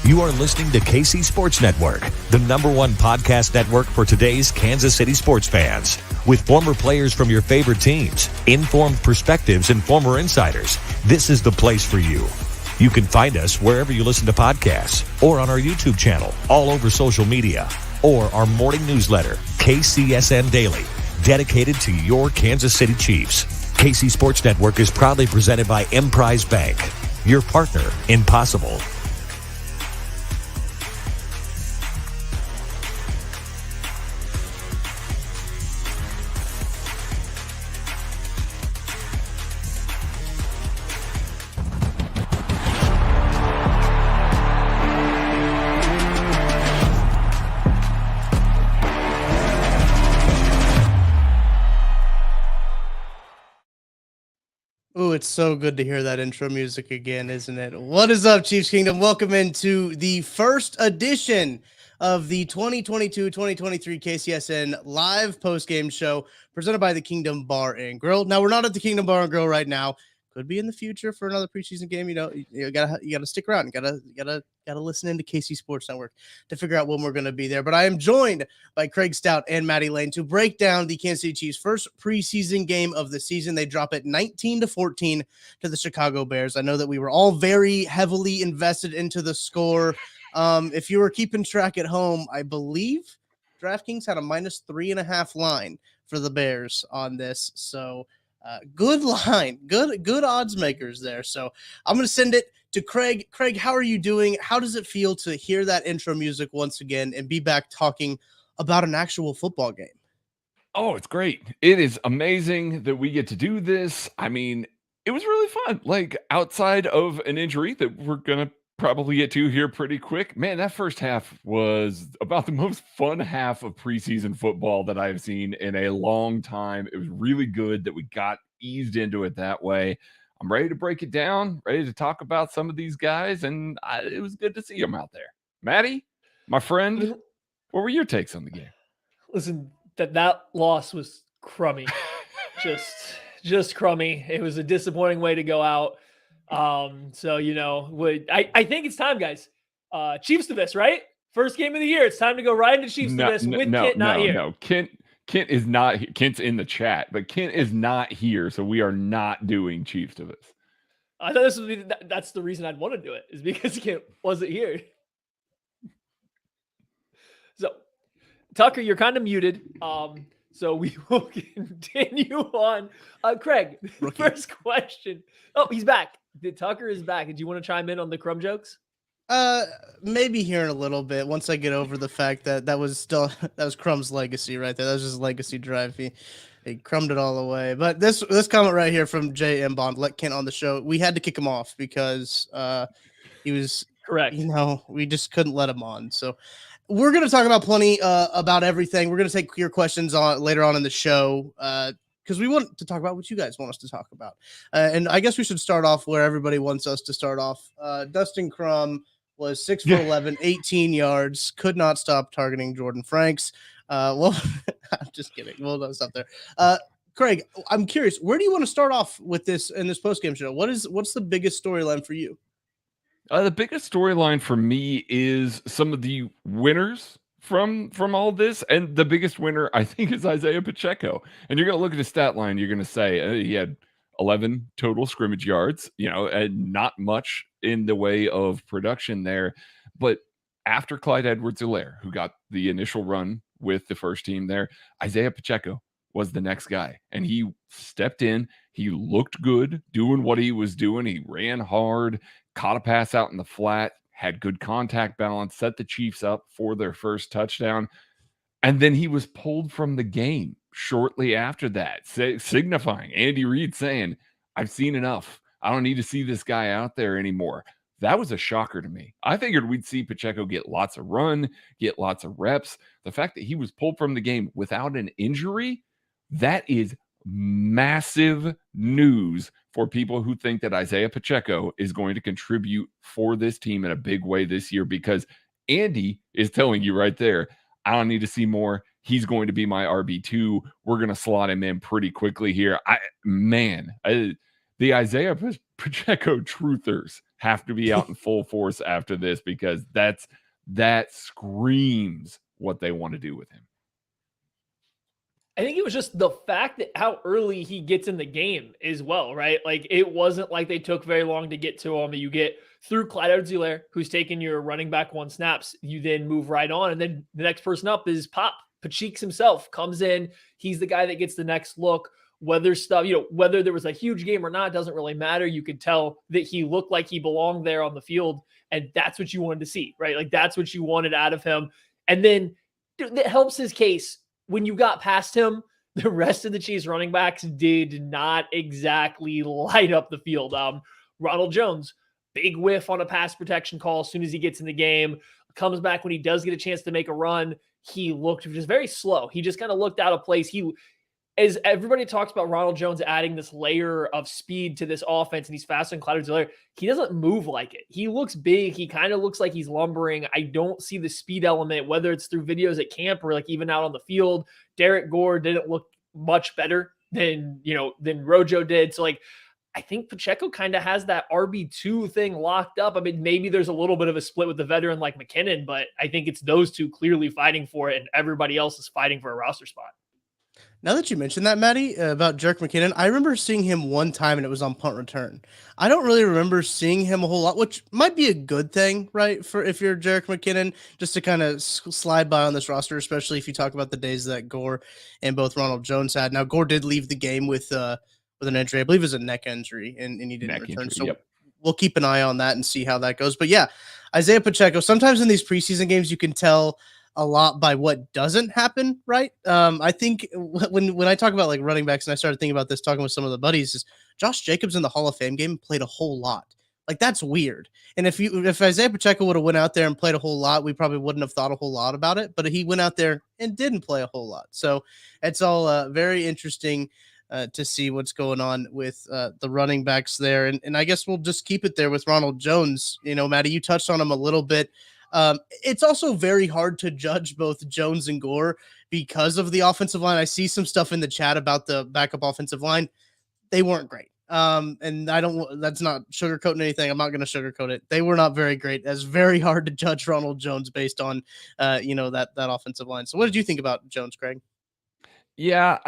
You are listening to KC Sports Network, the #1 podcast network for today's Kansas City sports fans. With former players from your favorite teams, informed perspectives, and former insiders, this is the place for you. You can find us wherever you listen to podcasts, or on our YouTube channel, all over social media, or our morning newsletter, KCSN Daily, dedicated to your Kansas City Chiefs. KC Sports Network is proudly presented by Emprise Bank, your partner in possible. Ooh, it's so good to hear that intro music again, isn't it? What is up, Chiefs Kingdom? Welcome into the first edition of the 2022-2023 KCSN live postgame show presented by the Kingdom Bar and Grill. Now, we're not at the Kingdom Bar and Grill right now. Could be in the future for another preseason game. You gotta stick around. You gotta listen into KC Sports Network to figure out when we're gonna be there. But I am joined by Craig Stout and Maddie Lane to break down the Kansas City Chiefs' first preseason game of the season. They drop it 19-14 to the Chicago Bears. I know that we were all very heavily invested into the score. If you were keeping track at home, I believe DraftKings had a -3.5 line for the Bears on this. So good line, good odds makers there. So I'm going to send it to Craig. Craig, how are you doing? How does it feel to hear that intro music once again and be back talking about an actual football game? Oh, it's great. It is amazing that we get to do this. I mean, it was really fun. Like, outside of an injury that we're going to probably get to here pretty quick, man, that first half was about the most fun half of preseason football that I've seen in a long time. It was really good that we got eased into it that way. I'm ready to break it down, ready to talk about some of these guys, and it was good to see them out there. Maddie, my friend, what were your takes on the game? Listen, that loss was crummy. just crummy. It was a disappointing way to go out. So, I think it's time, guys. Chiefs to this, right? First game of the year. It's time to go right into Chiefs to this with Kent not here. No, Kent is not here. Kent's in the chat, but Kent is not here, so we are not doing Chiefs to this. I thought that's the reason I'd want to do it, is because Kent wasn't here. So, Tucker, you're kind of muted. So we will continue on. Craig, first question. Oh, he's back. Tucker is back. Did you want to chime in on the crumb jokes? Maybe here in a little bit, once I get over the fact that was Crumb's legacy right there. That was his legacy drive. He crumbed it all away. But this comment right here from Jay M. Bond, let Kent on the show. We had to kick him off because he was correct. We just couldn't let him on. So we're going to talk about plenty about everything. We're going to take your questions on later on in the show because we want to talk about what you guys want us to talk about. And I guess we should start off where everybody wants us to start off. Dustin Crum was 6 for 11, 18 yards, could not stop targeting Jordan Franks. I'm just kidding. We'll stop there. Craig, I'm curious, where do you want to start off with this in this postgame show? What's the biggest storyline for you? The biggest storyline for me is some of the winners from all this, and the biggest winner I think is Isaiah Pacheco. And you're going to look at his stat line, you're going to say he had 11 total scrimmage yards, and not much in the way of production there. But after Clyde Edwards-Helaire, who got the initial run with the first team there, Isaiah Pacheco was the next guy, and he stepped in. He looked good doing what he was doing. He ran hard, caught a pass out in the flat, had good contact balance, set the Chiefs up for their first touchdown. And then he was pulled from the game shortly after that, signifying Andy Reid saying, I've seen enough. I don't need to see this guy out there anymore. That was a shocker to me. I figured we'd see Pacheco get lots of run, get lots of reps. The fact that he was pulled from the game without an injury, that is massive news for people who think that Isaiah Pacheco is going to contribute for this team in a big way this year, because Andy is telling you right there, I don't need to see more. He's going to be my RB2. We're going to slot him in pretty quickly here. The Isaiah Pacheco truthers have to be out in full force after this, because that screams what they want to do with him. I think it was just the fact that how early he gets in the game as well, right? Like, it wasn't like they took very long to get to him. You get through Clyde Edwards-Helaire, who's taking your running back one snaps. You then move right on, and then the next person up is Pacheeks himself comes in. He's the guy that gets the next look. Whether there was a huge game or not, doesn't really matter. You could tell that he looked like he belonged there on the field, and that's what you wanted to see, right? Like, that's what you wanted out of him. And then that helps his case. When you got past him, the rest of the Chiefs running backs did not exactly light up the field. Ronald Jones, big whiff on a pass protection call as soon as he gets in the game, comes back when he does get a chance to make a run. He looked just very slow. He just kind of looked out of place. As everybody talks about Ronald Jones adding this layer of speed to this offense, and he's faster than Clyde Edwards-Helaire, he doesn't move like it. He looks big. He kind of looks like he's lumbering. I don't see the speed element, whether it's through videos at camp or like even out on the field. Derek Gore didn't look much better than Rojo did. So like, I think Pacheco kind of has that RB2 thing locked up. I mean, maybe there's a little bit of a split with the veteran like McKinnon, but I think it's those two clearly fighting for it, and everybody else is fighting for a roster spot. Now that you mentioned that, Maddie, about Jerick McKinnon, I remember seeing him one time, and it was on punt return. I don't really remember seeing him a whole lot, which might be a good thing, right? For if you're Jerick McKinnon, just to kind of slide by on this roster, especially if you talk about the days that Gore and both Ronald Jones had. Now, Gore did leave the game with an injury. I believe it was a neck injury, and he didn't return. Injury, so yep. We'll keep an eye on that and see how that goes. But yeah, Isaiah Pacheco, sometimes in these preseason games, you can tell a lot by what doesn't happen, right? I think when I talk about like running backs, and I started thinking about this talking with some of the buddies, is Josh Jacobs in the Hall of Fame game played a whole lot. Like, that's weird. And if Isaiah Pacheco would have went out there and played a whole lot, we probably wouldn't have thought a whole lot about it. But he went out there and didn't play a whole lot. So it's all very interesting to see what's going on with the running backs there. And I guess we'll just keep it there with Ronald Jones. Maddie, you touched on him a little bit. It's also very hard to judge both Jones and Gore because of the offensive line. I see some stuff in the chat about the backup offensive line. They weren't great. And that's not sugarcoating anything. I'm not going to sugarcoat it. They were not very great. It's very hard to judge Ronald Jones based on, that offensive line. So what did you think about Jones, Craig? Yeah,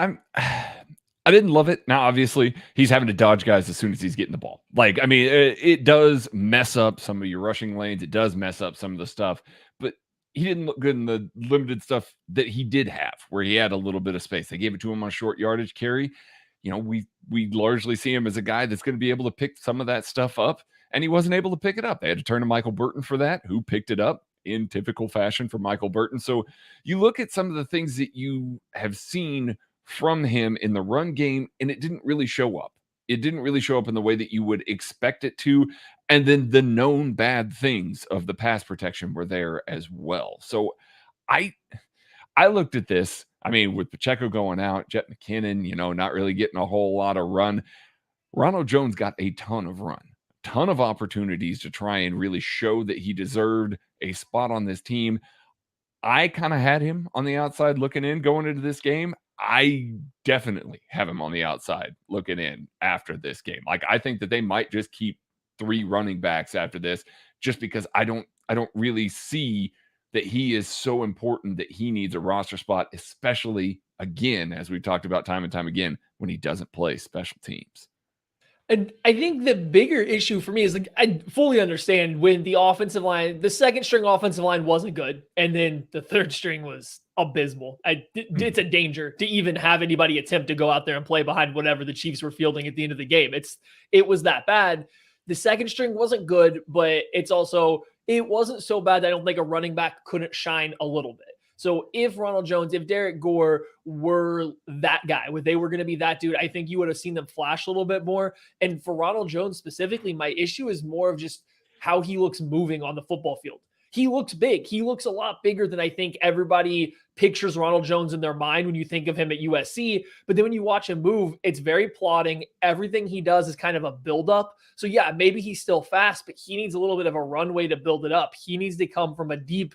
I didn't love it. Now, obviously, he's having to dodge guys as soon as he's getting the ball. Like, I mean, it does mess up some of your rushing lanes. It does mess up some of the stuff, but he didn't look good in the limited stuff that he did have, where he had a little bit of space. They gave it to him on a short yardage carry. We largely see him as a guy that's going to be able to pick some of that stuff up, and he wasn't able to pick it up. They had to turn to Michael Burton for that, who picked it up in typical fashion for Michael Burton. So you look at some of the things that you have seen from him in the run game, and it didn't really show up. It didn't really show up in the way that you would expect it to. And then the known bad things of the pass protection were there as well. So I looked at this, I mean, with Pacheco going out, Jet McKinnon, not really getting a whole lot of run. Ronald Jones got a ton of run, ton of opportunities to try and really show that he deserved a spot on this team. I kind of had him on the outside looking in going into this game. I definitely have him on the outside looking in after this game. Like, I think that they might just keep 3 running backs after this, just because I don't really see that he is so important that he needs a roster spot, especially, again, as we've talked about time and time again, when he doesn't play special teams. And I think the bigger issue for me is, like, I fully understand when the second string offensive line wasn't good, and then the third string was abysmal. It's a danger to even have anybody attempt to go out there and play behind whatever the Chiefs were fielding at the end of the game. It was that bad. The second string wasn't good, but it wasn't so bad that I don't think a running back couldn't shine a little bit. So if Ronald Jones, if Derek Gore were that guy, they were going to be that dude, I think you would have seen them flash a little bit more. And for Ronald Jones specifically, my issue is more of just how he looks moving on the football field. He looks big. He looks a lot bigger than I think everybody pictures Ronald Jones in their mind when you think of him at USC. But then when you watch him move, it's very plodding. Everything he does is kind of a buildup. So yeah, maybe he's still fast, but he needs a little bit of a runway to build it up. He needs to come from a deep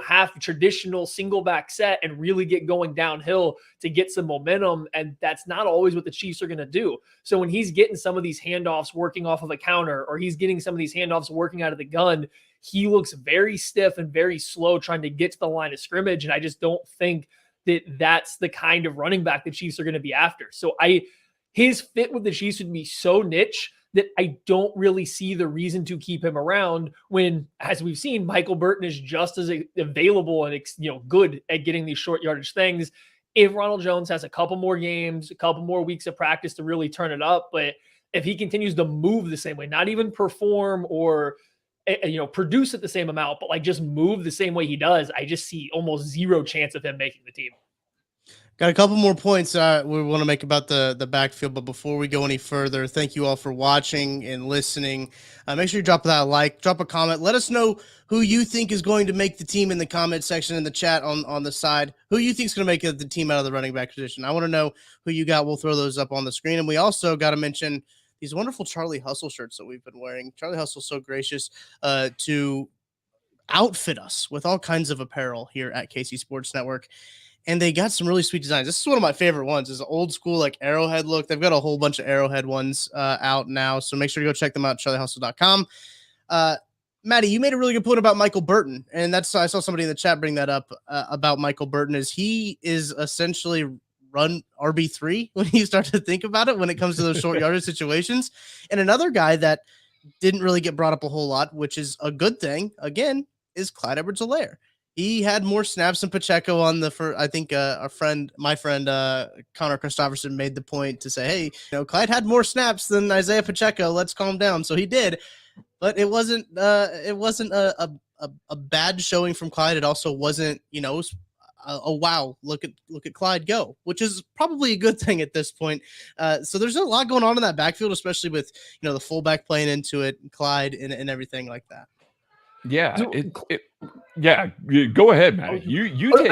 half traditional single back set and really get going downhill to get some momentum. And that's not always what the Chiefs are going to do. So when he's getting some of these handoffs working off of a counter, or he's getting some of these handoffs working out of the gun, he looks very stiff and very slow trying to get to the line of scrimmage. And I just don't think that that's the kind of running back the Chiefs are going to be after. So his fit with the Chiefs would be so niche that I don't really see the reason to keep him around when, as we've seen, Michael Burton is just as available and good at getting these short yardage things. If Ronald Jones has a couple more games, a couple more weeks of practice to really turn it up, but if he continues to move the same way, not even perform or produce at the same amount, but like just move the same way he does, I just see almost zero chance of him making the team. Got a couple more points we want to make about the backfield, but before we go any further, thank you all for watching and listening. Make sure you drop that like, drop a comment. Let us know who you think is going to make the team in the comment section in the chat on the side. Who you think is going to make the team out of the running back position. I want to know who you got. We'll throw those up on the screen. And we also got to mention these wonderful Charlie Hustle shirts that we've been wearing. Charlie Hustle's so gracious to outfit us with all kinds of apparel here at KC Sports Network. And they got some really sweet designs. This is one of my favorite ones. It's an old school like Arrowhead look. They've got a whole bunch of Arrowhead ones out now. So make sure to go check them out at charliehustle.com. Maddie, you made a really good point about Michael Burton. And I saw somebody in the chat bring that up about Michael Burton. He is essentially run RB3 when you start to think about it when it comes to those short yardage situations. And another guy that didn't really get brought up a whole lot, which is a good thing, again, is Clyde Edwards-Helaire. He had more snaps than Pacheco on I think my friend Connor Christopherson made the point to say, hey, Clyde had more snaps than Isaiah Pacheco. Let's calm down. So he did, but it wasn't a bad showing from Clyde. It also wasn't, a wow, look at Clyde go, which is probably a good thing at this point. So there's a lot going on in that backfield, especially with, the fullback playing into it, Clyde and everything like that. Yeah, yeah. Go ahead, Matt. You take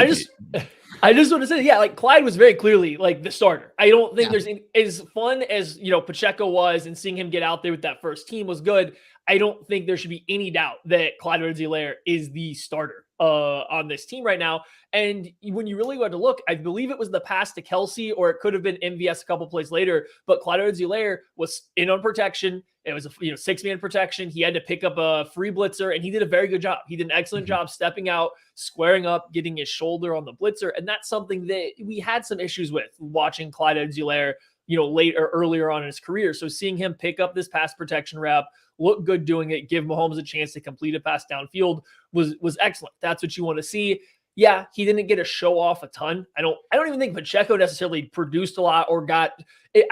it. I just want to say, like Clyde was very clearly like the starter. I don't think there's as fun as Pacheco was, and seeing him get out there with that first team was good. I don't think there should be any doubt that Clyde Edwards-Helaire is the starter on this team right now. And when you really want to look, I believe it was the pass to Kelsey, or it could have been MVS a couple plays later, but Clyde Edwards-Helaire was in on protection. It was a 6-man protection. He had to pick up a free blitzer, and he did a very good job. He did an excellent job stepping out, squaring up, getting his shoulder on the blitzer. And that's something that we had some issues with watching Clyde Edwards-Helaire, earlier on in his career. So seeing him pick up this pass protection rep, look good doing it, give Mahomes a chance to complete a pass downfield was excellent. That's what you want to see. Yeah, he didn't get to show off a ton. I don't even think Pacheco necessarily produced a lot or I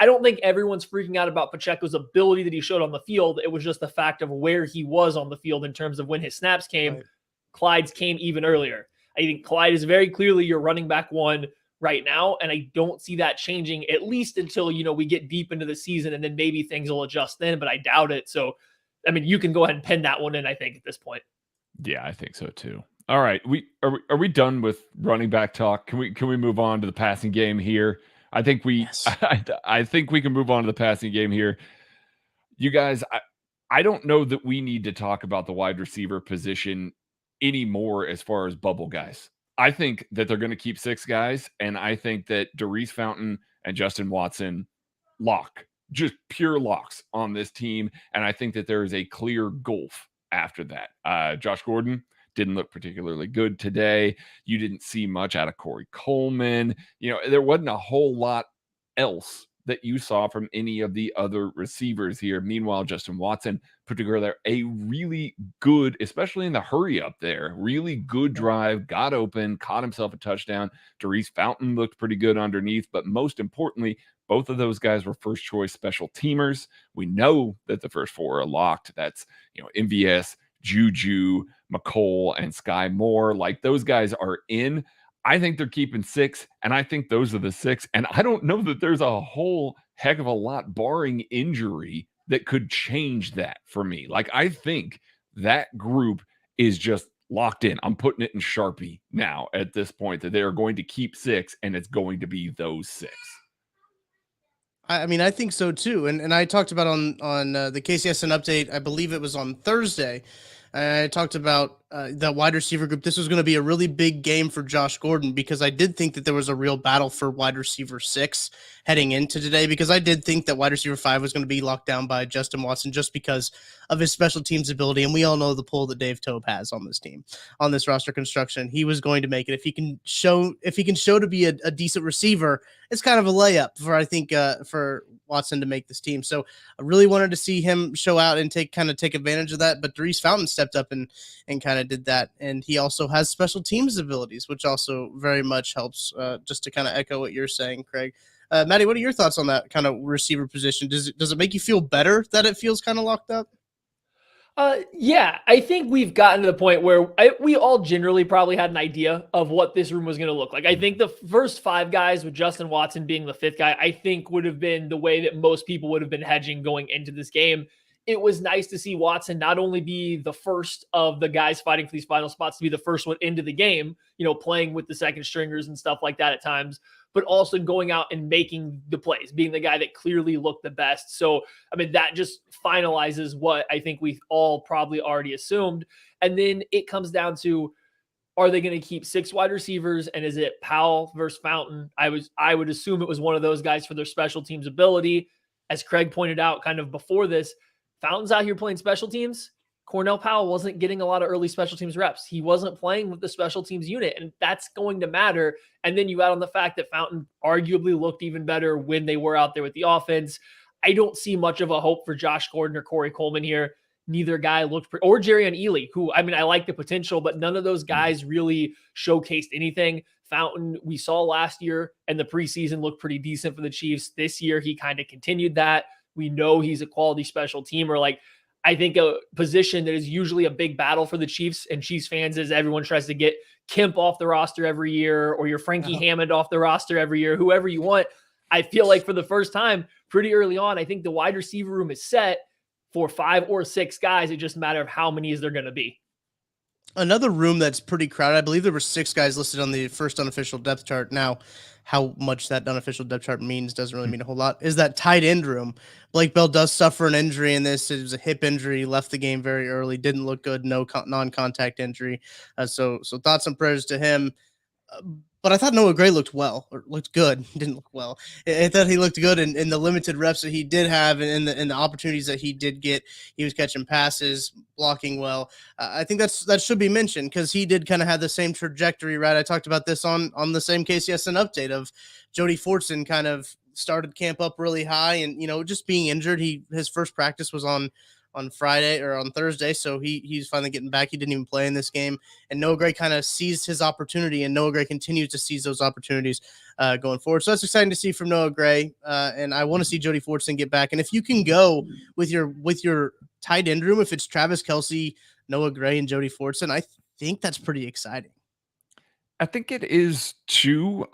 don't think everyone's freaking out about Pacheco's ability that he showed on the field. It was just the fact of where he was on the field in terms of when his snaps came. Right. Clyde's came even earlier. I think Clyde is very clearly your running back one right now, and I don't see that changing at least until, we get deep into the season, and then maybe things will adjust then, but I doubt it. So, you can go ahead and pin that one in, I think, at this point. Yeah, I think so too. All right, are we done with running back talk? Can we move on to the passing game here? I think I think we can move on to the passing game here. You guys, I don't know that we need to talk about the wide receiver position anymore as far as bubble guys. I think that they're going to keep 6 guys, and I think that Darius Fountain and Justin Watson just pure locks on this team, and I think that there is a clear gulf after that. Josh Gordon didn't look particularly good today. You didn't see much out of Corey Coleman. There wasn't a whole lot else that you saw from any of the other receivers here. Meanwhile, Justin Watson put together a really good, especially in the hurry up there, really good drive, got open, caught himself a touchdown. Darius Fountain looked pretty good underneath, but most importantly, both of those guys were first choice special teamers. We know that the first 4 are locked. That's, MVS, Juju, McCole, and Sky Moore. Like, those guys are in. I think they're keeping 6, and I think those are the 6. And I don't know that there's a whole heck of a lot, barring injury, that could change that for me. Like, I think that group is just locked in. I'm putting it in Sharpie now at this point, that they are going to keep 6, and it's going to be those 6. I think so too. And I talked about on the KCSN update, I believe it was on Thursday, I talked about that wide receiver group. This was going to be a really big game for Josh Gordon because I did think that there was a real battle for wide receiver 6 heading into today, because I did think that wide receiver 5 was going to be locked down by Justin Watson just because of his special teams ability. And we all know the pull that Dave Tobe has on this team, on this roster construction. He was going to make it. If he can show to be a decent receiver, it's kind of a layup for, I think, for Watson to make this team. So I really wanted to see him show out and take advantage of that. But Darius Fountain stepped up and kind of did that. And he also has special teams abilities, which also very much helps, just to kind of echo what you're saying, Craig. Maddie, what are your thoughts on that kind of receiver position? Does it make you feel better that it feels kind of locked up? Yeah, I think we've gotten to the point where we all generally probably had an idea of what this room was going to look like. I think the first 5 guys, with Justin Watson being the 5th guy, I think would have been the way that most people would have been hedging going into this game. It was nice to see Watson not only be the first of the guys fighting for these final spots, to be the first one into the game, playing with the second stringers and stuff like that at times, but also going out and making the plays, being the guy that clearly looked the best. So, I mean, that just finalizes what I think we all probably already assumed. And then it comes down to, are they going to keep 6 wide receivers? And is it Powell versus Fountain? I would assume it was one of those guys for their special teams ability. As Craig pointed out kind of before this, Fountain's out here playing special teams. Cornell Powell wasn't getting a lot of early special teams reps. He wasn't playing with the special teams unit, and that's going to matter. And then you add on the fact that Fountain arguably looked even better when they were out there with the offense. I don't see much of a hope for Josh Gordon or Corey Coleman here. Neither guy looked or Darion Ely, who, I mean, I like the potential, but none of those guys really showcased anything. Fountain, we saw last year, and the preseason looked pretty decent for the Chiefs. This year, he kind of continued that. We know he's a quality special teamer. Like, I think a position that is usually a big battle for the Chiefs and Chiefs fans is everyone tries to get Kemp off the roster every year, or your Frankie Hammond off the roster every year, whoever you want. I feel like for the first time pretty early on, I think the wide receiver room is set for 5 or 6 guys. It just a matter of how many is there going to be. Another room that's pretty crowded, I believe there were 6 guys listed on the first unofficial depth chart. Now, how much that unofficial depth chart means doesn't really mean a whole lot. Is that tight end room? Blake Bell does suffer an injury in this. It was a hip injury, left the game very early, didn't look good, non-contact injury. So thoughts and prayers to him. But I thought Noah Gray looked good. Didn't look well. I thought he looked good in the limited reps that he did have, and in the opportunities that he did get. He was catching passes, blocking well. I think that should be mentioned, because he did kind of have the same trajectory, right? I talked about this on the same KCSN update of Jody Fortson kind of started camp up really high, and just being injured. His first practice was on Friday or on Thursday. So he's finally getting back. He didn't even play in this game. And Noah Gray kind of seized his opportunity, and Noah Gray continues to seize those opportunities going forward. So that's exciting to see from Noah Gray. And I want to see Jody Fortson get back. And if you can go with your tight end room, if it's Travis Kelce, Noah Gray, and Jody Fortson, I think that's pretty exciting. I think it is too.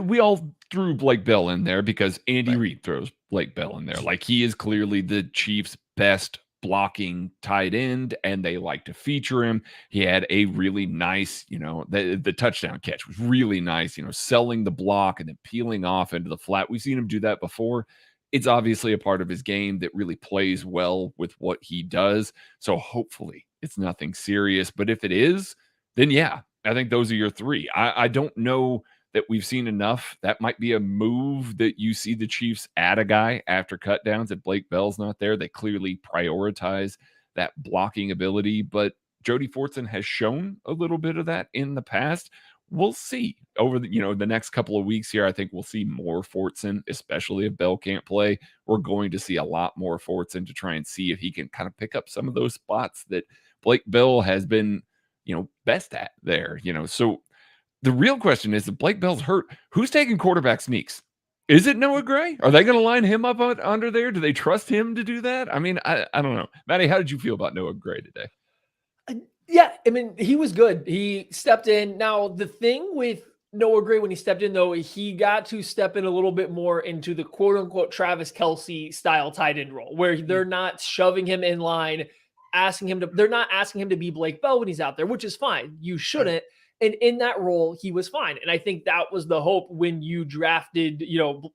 We all threw Blake Bell in there because Andy Reid throws Blake Bell in there. Like, he is clearly the Chiefs' best blocking tight end, and they like to feature him. He had a really nice, the touchdown catch was really nice, selling the block and then peeling off into the flat. We've seen him do that before. It's obviously a part of his game that really plays well with what he does. So hopefully it's nothing serious. But if it is, then yeah, I think those are your 3. I don't know that we've seen enough. That might be a move that you see the Chiefs add a guy after cutdowns. If Blake Bell's not there, they clearly prioritize that blocking ability. But Jody Fortson has shown a little bit of that in the past. We'll see over the next couple of weeks here. I think we'll see more Fortson, especially if Bell can't play. We're going to see a lot more Fortson to try and see if he can kind of pick up some of those spots that Blake Bell has been, best at there. So the real question is, if Blake Bell's hurt, who's taking quarterback sneaks? Is it Noah Gray? Are they going to line him up under there? Do they trust him to do that? I mean, I don't know. Maddie, how did you feel about Noah Gray today? Yeah, I mean, he was good. He stepped in. Now, the thing with Noah Gray, when he stepped in, though, he got to step in a little bit more into the quote-unquote Travis Kelce style tight end role, where they're not shoving him in line, they're not asking him to be Blake Bell when he's out there, which is fine. You shouldn't. And in that role, he was fine. And I think that was the hope when you drafted,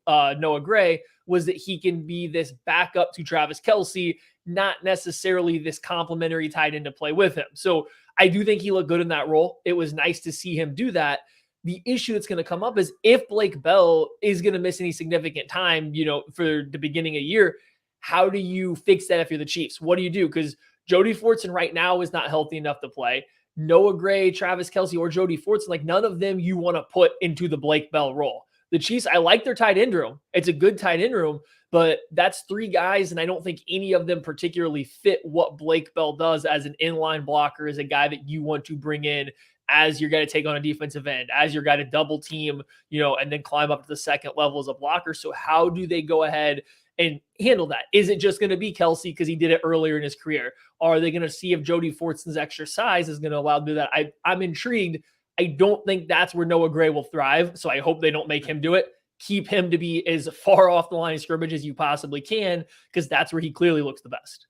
Noah Gray, was that he can be this backup to Travis Kelce not necessarily this complementary tight end to play with him. So I do think he looked good in that role. It was nice to see him do that. The issue that's going to come up is if Blake Bell is going to miss any significant time, for the beginning of the year, how do you fix that if you're the Chiefs? What do you do? Because Jody Fortson right now is not healthy enough to play. Noah Gray, Travis Kelce, or Jody Fortson, like none of them you want to put into the Blake Bell role. The Chiefs, I like their tight end room. It's a good tight end room, but that's three guys, and I don't think any of them particularly fit what Blake Bell does as an inline blocker, as a guy that you want to bring in as your guy to take on a defensive end, as your guy to double team, and then climb up to the second level as a blocker. So how do they go ahead and handle that? Is it just going to be Kelce because he did it earlier in his career? Are they going to see if Jody Fortson's extra size is going to allow him to do that? I'm intrigued. I don't think that's where Noah Gray will thrive, so I hope they don't make him do it. Keep him to be as far off the line of scrimmage as you possibly can, because that's where he clearly looks the best.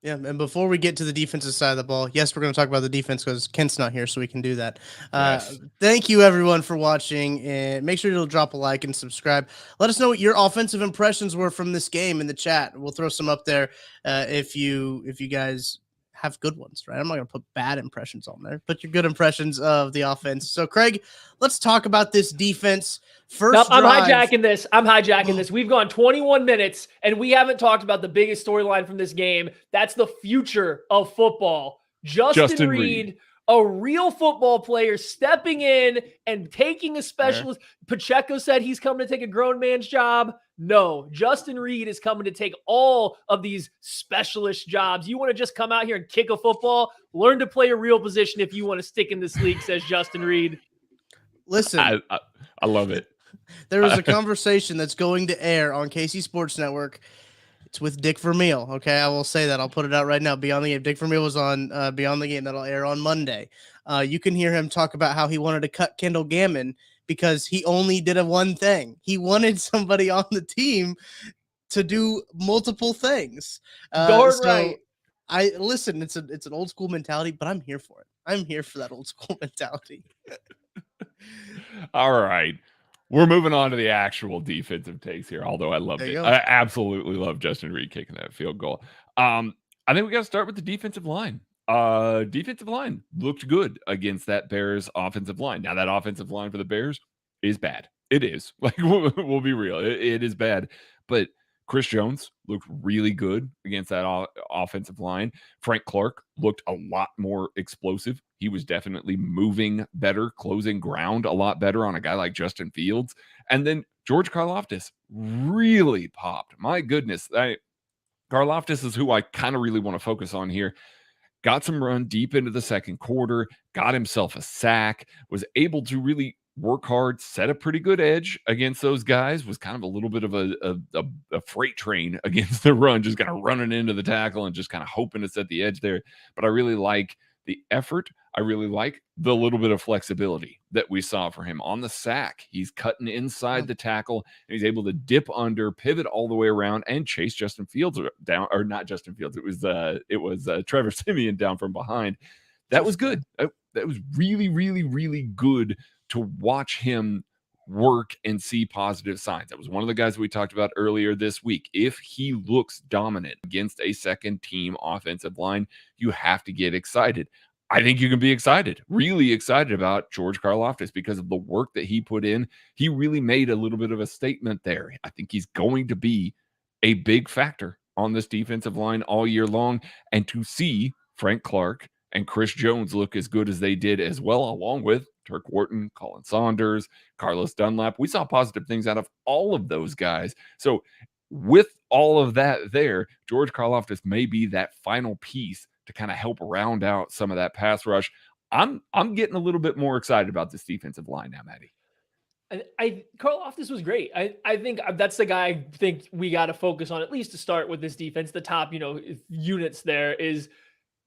Yeah, and before we get to the defensive side of the ball, yes, we're going to talk about the defense because Kent's not here, so we can do that. Yes. Thank you, everyone, for watching, and make sure you'll drop a like and subscribe. Let us know what your offensive impressions were from this game in the chat. We'll throw some up there if you guys have good ones, right? I'm not going to put bad impressions on there. Put your good impressions of the offense. So, Craig, let's talk about this defense. First I'm drive. I'm hijacking this. We've gone 21 minutes, and we haven't talked about the biggest storyline from this game. That's the future of football. Justin Reed, a real football player, stepping in and taking a specialist. Pacheco said he's coming to take a grown man's job. No, Justin Reed is coming to take all of these specialist jobs. You want to just come out here and kick a football? Learn to play a real position if you want to stick in this league, says Justin Reed. Listen, I love it. There is a conversation that's going to air on KC Sports Network. It's with Dick Vermeil. Okay, I will say that. I'll put it out right now. Beyond the Game. Dick Vermeil was on Beyond the Game. That'll air on Monday. You can hear him talk about how he wanted to cut Kendall Gammon because he only did one thing. He wanted somebody on the team to do multiple things. Right. I listen. It's an old school mentality, but I'm here for it. I'm here for that old school mentality. All right. We're moving on to the actual defensive takes here, although I loved it. I absolutely love Justin Reed kicking that field goal. I think we got to start with the defensive line. Defensive line looked good against that Bears offensive line. Now, that offensive line for the Bears is bad. It is. Like, we'll be real. It is bad. But Chris Jones looked really good against that offensive line. Frank Clark looked a lot more explosive. He was definitely moving better, closing ground a lot better on a guy like Justin Fields. And then George Karlaftis really popped. My goodness. Karlaftis is who I kind of really want to focus on here. Got some run deep into the second quarter, got himself a sack, was able to really work hard, set a pretty good edge against those guys, was kind of a little bit of a freight train against the run, just kind of running into the tackle and just kind of hoping to set the edge there. But I really like the effort. I really like the little bit of flexibility that we saw for him on the sack. He's cutting inside the tackle, and he's able to dip under, pivot all the way around, and chase Justin Fields down, or not Justin Fields. It was Trevor Siemian down from behind. That was good. That was really, really, really good to watch him work and see positive signs. That was one of the guys we talked about earlier this week. If he looks dominant against a second team offensive line, you have to get excited. I think you can be excited, really excited about George Karlaftis because of the work that he put in. He really made a little bit of a statement there. I think he's going to be a big factor on this defensive line all year long. And to see Frank Clark and Chris Jones look as good as they did as well, along with Turk Wharton, Colin Saunders, Carlos Dunlap. We saw positive things out of all of those guys. So with all of that there, George Karlaftis may be that final piece to kind of help round out some of that pass rush. I'm getting a little bit more excited about this defensive line now, Maddie. Karlaftis was great. I think that's the guy I think we got to focus on, at least to start with this defense. The top, units there is,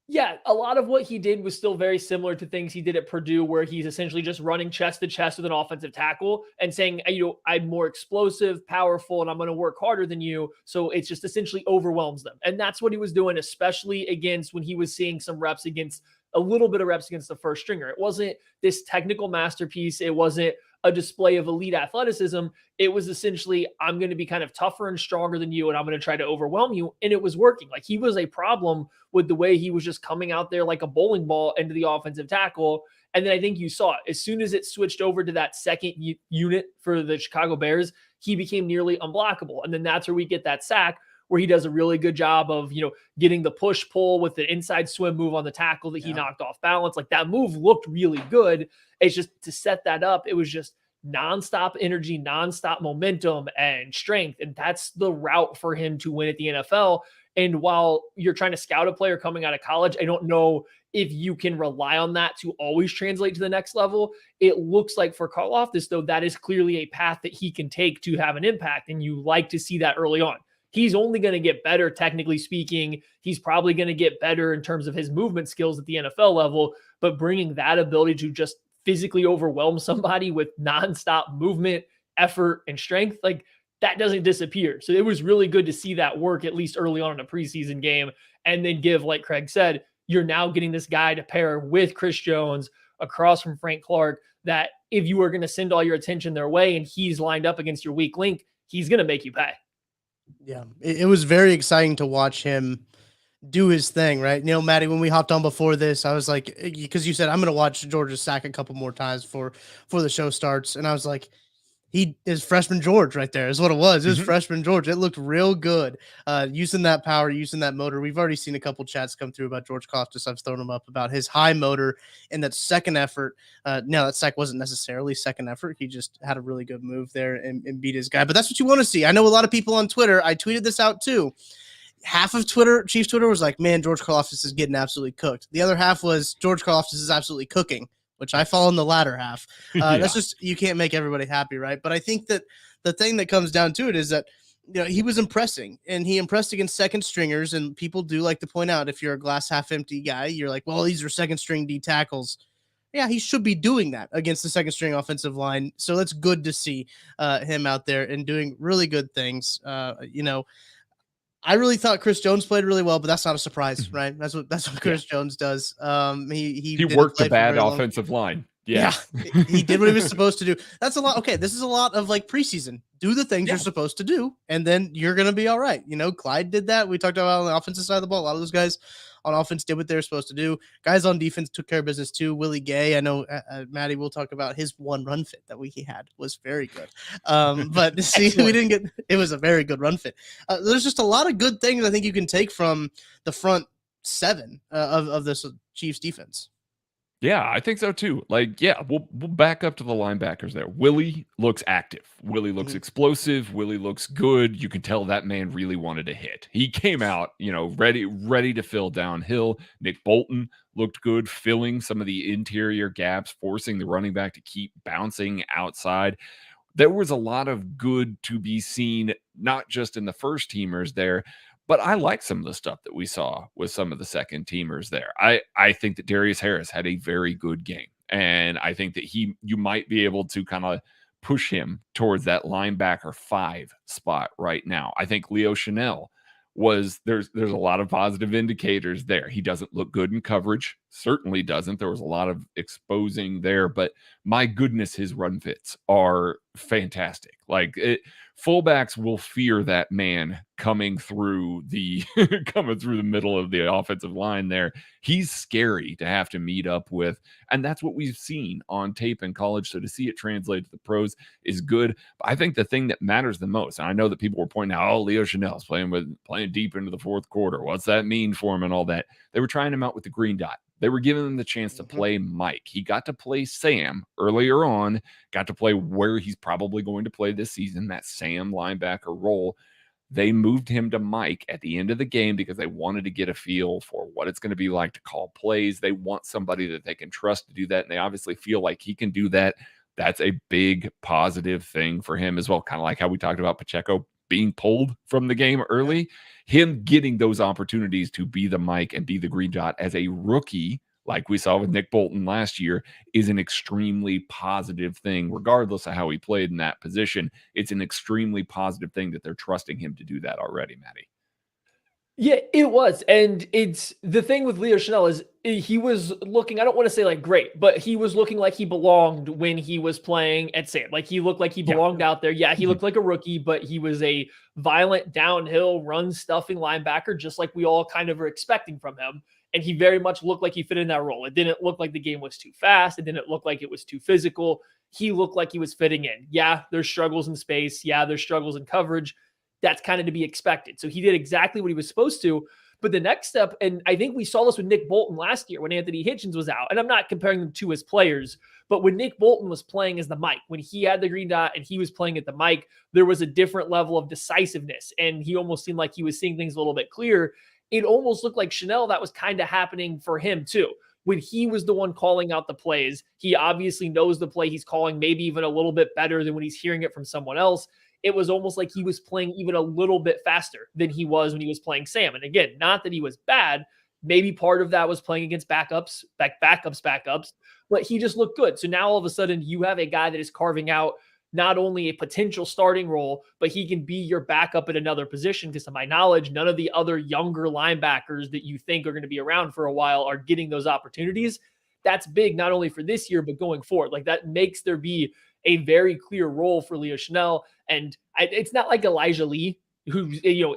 yeah, a lot of what he did was still very similar to things he did at Purdue, where he's essentially just running chest to chest with an offensive tackle and saying, I'm more explosive, powerful, and I'm going to work harder than you. So it's just essentially overwhelms them. And that's what he was doing, especially against when he was seeing some reps against a little bit of reps against the first stringer. It wasn't this technical masterpiece. It wasn't a display of elite athleticism. It was essentially, I'm going to be kind of tougher and stronger than you, and I'm going to try to overwhelm you. And it was working. Like, he was a problem with the way he was just coming out there like a bowling ball into the offensive tackle. And then I think you saw it. As soon as it switched over to that second unit for the Chicago Bears, he became nearly unblockable. And then that's where we get that sack, where he does a really good job of, getting the push pull with the inside swim move on the tackle that he knocked off balance. Like, that move looked really good. It's just, to set that up, it was just nonstop energy, nonstop momentum and strength. And that's the route for him to win at the NFL. And while you're trying to scout a player coming out of college, I don't know if you can rely on that to always translate to the next level. It looks like for Karlaftis, though, that is clearly a path that he can take to have an impact. And you like to see that early on. He's only going to get better, technically speaking. He's probably going to get better in terms of his movement skills at the NFL level, but bringing that ability to just physically overwhelm somebody with nonstop movement, effort, and strength, like, that doesn't disappear. So it was really good to see that work, at least early on in a preseason game, and then give, like Craig said, you're now getting this guy to pair with Chris Jones across from Frank Clark, that if you are going to send all your attention their way and he's lined up against your weak link, he's going to make you pay. Yeah, it was very exciting to watch him do his thing, right? Maddie, when we hopped on before this, I was like, because you said, I'm going to watch Georgia sack a couple more times before the show starts. And I was like, he is freshman George right there is what it was. It was freshman George. It looked real good. Using that power, using that motor. We've already seen a couple chats come through about George Costas. I've thrown him up about his high motor and that second effort. No, that sack wasn't necessarily second effort. He just had a really good move there and beat his guy. But that's what you want to see. I know a lot of people on Twitter, I tweeted this out too. Half of Chiefs Twitter was like, man, George Karlaftis is getting absolutely cooked. The other half was George Karlaftis is absolutely cooking, which I fall in the latter half. That's just, you can't make everybody happy, right? But I think that the thing that comes down to it is that, he was impressing, and he impressed against second stringers. And people do like to point out, if you're a glass half empty guy, you're like, well, these are second string D tackles. Yeah, he should be doing that against the second string offensive line. So that's good to see him out there and doing really good things. I really thought Chris Jones played really well, but that's not a surprise, right? That's what Chris Jones does. He worked a bad offensive line. Yeah, he did what he was supposed to do. That's a lot. Okay, this is a lot of like preseason. Do the things you're supposed to do, and then you're gonna be all right. Clyde did that. We talked about on the offensive side of the ball. A lot of those guys on offense did what they were supposed to do. Guys on defense took care of business too. Willie Gay, I know, Maddie, we'll talk about his one run fit that he had was very good. But see, we didn't get, it was a very good run fit. There's just a lot of good things I think you can take from the front seven of this Chiefs defense. Yeah, I think so too. We'll back up to the linebackers there. Willie looks active. Willie looks explosive. Willie looks good. You can tell that man really wanted to hit. He came out, ready to fill downhill. Nick Bolton looked good, filling some of the interior gaps, forcing the running back to keep bouncing outside. There was a lot of good to be seen, not just in the first teamers there, but I like some of the stuff that we saw with some of the second teamers there. I think that Darius Harris had a very good game. And I think that you might be able to kind of push him towards that linebacker 5 spot right now. I think Leo Chanel there's a lot of positive indicators there. He doesn't look good in coverage. Certainly doesn't. There was a lot of exposing there, but my goodness, his run fits are fantastic. Fullbacks will fear that man coming through the middle of the offensive line there. He's scary to have to meet up with, and that's what we've seen on tape in college. So to see it translate to the pros is good. But I think the thing that matters the most, and I know that people were pointing out, Leo Chanel's playing deep into the fourth quarter. What's that mean for him and all that? They were trying him out with the green dot. They were giving him the chance to play Mike. He got to play Sam earlier on, got to play where he's probably going to play this season, that Sam linebacker role. They moved him to Mike at the end of the game because they wanted to get a feel for what it's going to be like to call plays. They want somebody that they can trust to do that, and they obviously feel like he can do that. That's a big positive thing for him as well, kind of like how we talked about Pacheco being pulled from the game early. Him getting those opportunities to be the Mike and be the green dot as a rookie, like we saw with Nick Bolton last year, is an extremely positive thing, regardless of how he played in that position. It's an extremely positive thing that they're trusting him to do that already, Maddie. Yeah, it was. And it's the thing with Leo Chanel is he was looking, I don't want to say like great, but he was looking like he belonged when he was playing at Sam. Like he looked like he belonged out there. Yeah, he looked like a rookie, but he was a violent downhill run stuffing linebacker, just like we all kind of were expecting from him. And he very much looked like he fit in that role. It didn't look like the game was too fast. It didn't look like it was too physical. He looked like he was fitting in. Yeah, there's struggles in space. Yeah, there's struggles in coverage. That's kind of to be expected. So he did exactly what he was supposed to. But the next step, and I think we saw this with Nick Bolton last year when Anthony Hitchens was out, and I'm not comparing them to as players, but when Nick Bolton was playing as the Mike, when he had the green dot and he was playing at the Mike, there was a different level of decisiveness, and he almost seemed like he was seeing things a little bit clearer. It almost looked like Chanel, that was kind of happening for him too. When he was the one calling out the plays, he obviously knows the play he's calling maybe even a little bit better than when he's hearing it from someone else. It was almost like he was playing even a little bit faster than he was when he was playing Sam. And again, not that he was bad. Maybe part of that was playing against backups, but he just looked good. So now all of a sudden you have a guy that is carving out not only a potential starting role, but he can be your backup at another position. Because to my knowledge, none of the other younger linebackers that you think are going to be around for a while are getting those opportunities. That's big, not only for this year, but going forward. Like that makes there be a very clear role for Leo Chanel. And it's not like Elijah Lee, who,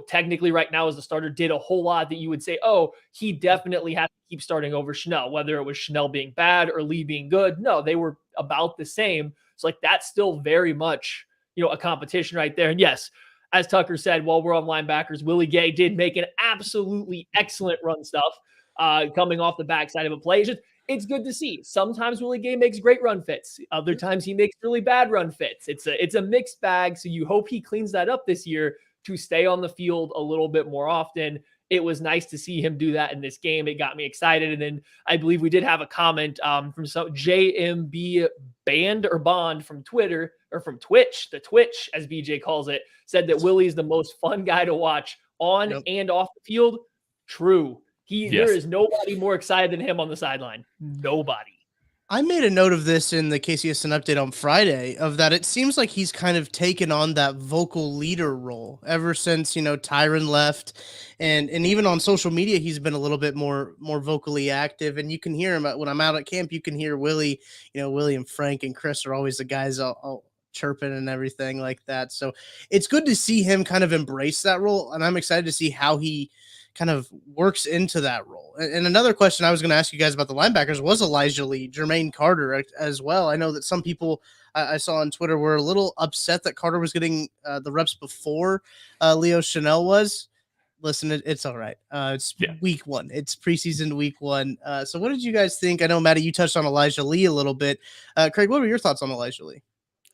technically right now as the starter, did a whole lot that you would say, oh, he definitely has to keep starting over Chanel, whether it was Chanel being bad or Lee being good. No, they were about the same. So like that's still very much, a competition right there. And yes, as Tucker said, while we're on linebackers, Willie Gay did make an absolutely excellent run stuff coming off the backside of a play. It's good to see. Sometimes Willie Gay makes great run fits. Other times he makes really bad run fits. It's a mixed bag. So you hope he cleans that up this year to stay on the field a little bit more often. It was nice to see him do that in this game. It got me excited. And then I believe we did have a comment from some JMB Bond from Twitter, or from Twitch, the Twitch, as BJ calls it, said that Willie is the most fun guy to watch on and off the field. True. There is nobody more excited than him on the sideline. Nobody. I made a note of this in the KCSN update on Friday, of that it seems like he's kind of taken on that vocal leader role ever since, Tyron left. And even on social media, he's been a little bit more vocally active. And you can hear him when I'm out at camp. You can hear Willie, Willie and Frank and Chris are always the guys all chirping and everything like that. So it's good to see him kind of embrace that role. And I'm excited to see how he kind of works into that role. And another question I was going to ask you guys about the linebackers was Elijah Lee, Jermaine Carter as well. I know that some people I saw on Twitter were a little upset that Carter was getting the reps before Leo Chanel was. Listen, it's all right. It's week one. It's preseason week one. So what did you guys think? I know, Maddie, you touched on Elijah Lee a little bit. Craig, what were your thoughts on Elijah Lee?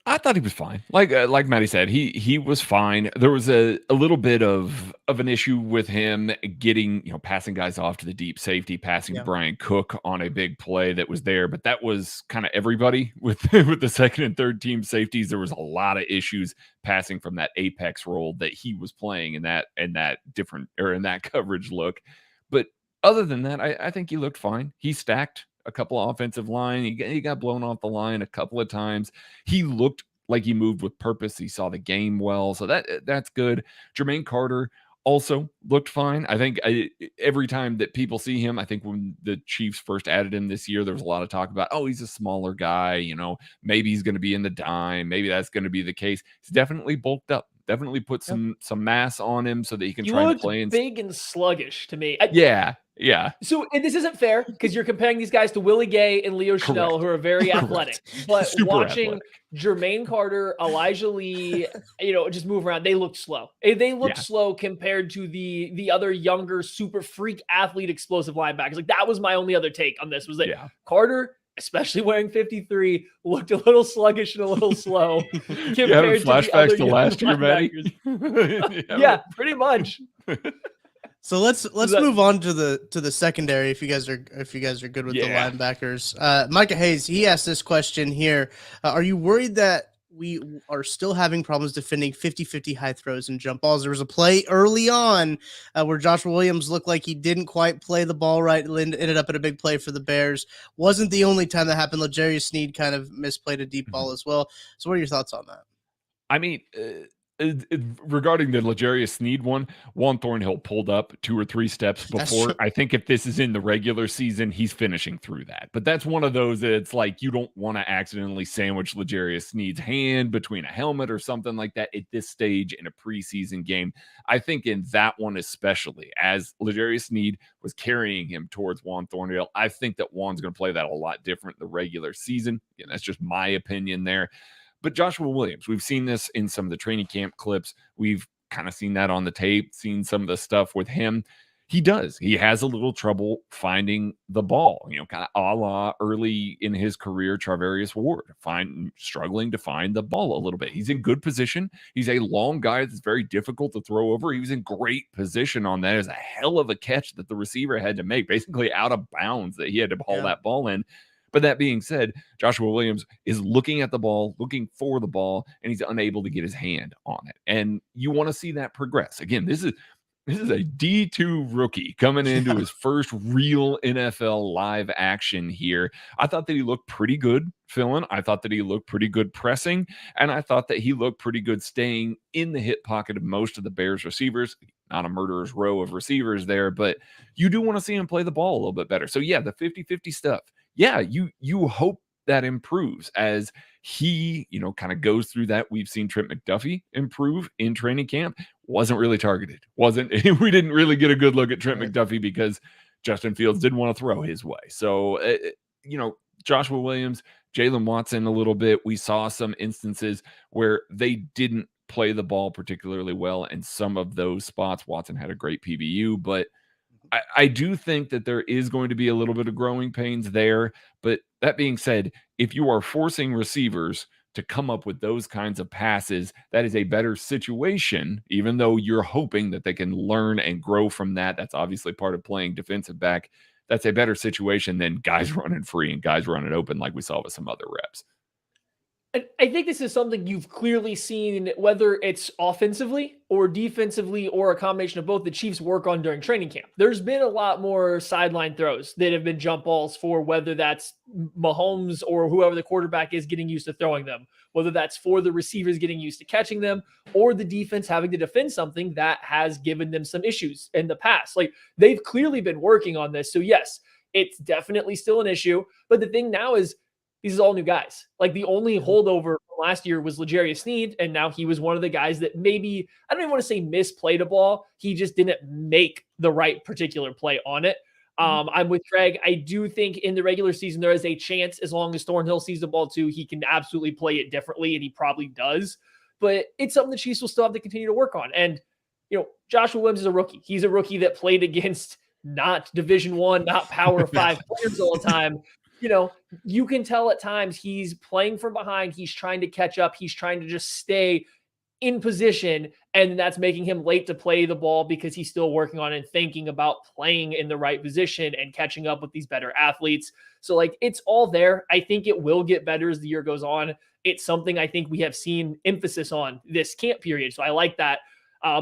I thought he was fine. Like Matty said, he was fine. There was a little bit of an issue with him getting, passing guys off to the deep safety, passing to Brian Cook on a big play that was there. But that was kind of everybody with the second and third team safeties. There was a lot of issues passing from that apex role that he was playing in that different, or in that coverage look. But other than that, I think he looked fine. He stacked a couple of offensive line. He got blown off the line a couple of times. He looked like he moved with purpose. He saw the game well. So that's good. Jermaine Carter also looked fine. I think every time that people see him, I think when the Chiefs first added him this year, there was a lot of talk about, oh, he's a smaller guy. Maybe he's going to be in the dime. Maybe that's going to be the case. He's definitely bulked up. Definitely put some mass on him so that he can try and play. Big and sluggish to me. Yeah. So this isn't fair because you're comparing these guys to Willie Gay and Leo Chanel, who are very athletic. But watching Jermaine Carter, Elijah Lee, just move around, they look slow. They look slow compared to the other younger, super freak athlete, explosive linebackers. Like that was my only other take on this, was that Carter, especially wearing 53, looked a little sluggish and a little slow compared to flashbacks to last year, Matty. Yeah, pretty much. So let's move on to the secondary if you guys are good with the linebackers. Micah Hayes, he asked this question here. Are you worried that we are still having problems defending 50-50 high throws and jump balls? There was a play early on where Joshua Williams looked like he didn't quite play the ball right. Ended up in a big play for the Bears. Wasn't the only time that happened. L'Jarius Sneed kind of misplayed a deep ball as well. So what are your thoughts on that? I mean, regarding the L'Jarius Sneed one, Juan Thornhill pulled up 2 or 3 steps That's before. true. I think if this is in the regular season, he's finishing through that. But that's one of those that it's like you don't want to accidentally sandwich L'Jarius Sneed's hand between a helmet or something like that at this stage in a preseason game. I think in that one especially, as L'Jarius Sneed was carrying him towards Juan Thornhill, I think that Juan's going to play that a lot different in the regular season. Again, that's just my opinion there. But Joshua Williams, we've seen this in some of the training camp clips. We've kind of seen that on the tape, seen some of the stuff with him. He has a little trouble finding the ball, kind of a la early in his career, Charvarius Ward, struggling to find the ball a little bit. He's in good position. He's a long guy that's very difficult to throw over. He was in great position on that. It was a hell of a catch that the receiver had to make, basically out of bounds, that he had to haul that ball in. But that being said, Joshua Williams is looking at the ball, looking for the ball, and he's unable to get his hand on it. And you want to see that progress. Again, this is a D2 rookie coming into his first real NFL live action here. I thought that he looked pretty good filling. I thought that he looked pretty good pressing. And I thought that he looked pretty good staying in the hip pocket of most of the Bears receivers. Not a murderer's row of receivers there, but you do want to see him play the ball a little bit better. So yeah, the 50-50 stuff. Yeah, you hope that improves as he, kind of goes through that. We've seen Trent McDuffie improve in training camp. Wasn't really targeted. We didn't really get a good look at Trent McDuffie because Justin Fields didn't want to throw his way. So, Joshua Williams, Jalen Watson a little bit. We saw some instances where they didn't play the ball particularly well in some of those spots. Watson had a great PBU, but I do think that there is going to be a little bit of growing pains there. But that being said, if you are forcing receivers to come up with those kinds of passes, that is a better situation, even though you're hoping that they can learn and grow from that. That's obviously part of playing defensive back. That's a better situation than guys running free and guys running open like we saw with some other reps. I think this is something you've clearly seen, whether it's offensively or defensively or a combination of both, the Chiefs work on during training camp. There's been a lot more sideline throws that have been jump balls for whether that's Mahomes or whoever the quarterback is getting used to throwing them, whether that's for the receivers getting used to catching them or the defense having to defend something that has given them some issues in the past. Like, they've clearly been working on this. So yes, it's definitely still an issue. But the thing now is, these are all new guys. Like, the only holdover from last year was L'Jarius Sneed, and now he was one of the guys that maybe, I don't even want to say misplayed a ball. He just didn't make the right particular play on it. I'm with Craig. I do think in the regular season, there is a chance, as long as Thornhill sees the ball too, he can absolutely play it differently, and he probably does. But it's something the Chiefs will still have to continue to work on. And, Joshua Williams is a rookie. He's a rookie that played against not Division I, not Power 5 players all the time. You can tell at times he's playing from behind. He's trying to catch up. He's trying to just stay in position. And that's making him late to play the ball because he's still working on and thinking about playing in the right position and catching up with these better athletes. So, it's all there. I think it will get better as the year goes on. It's something I think we have seen emphasis on this camp period. So I like that.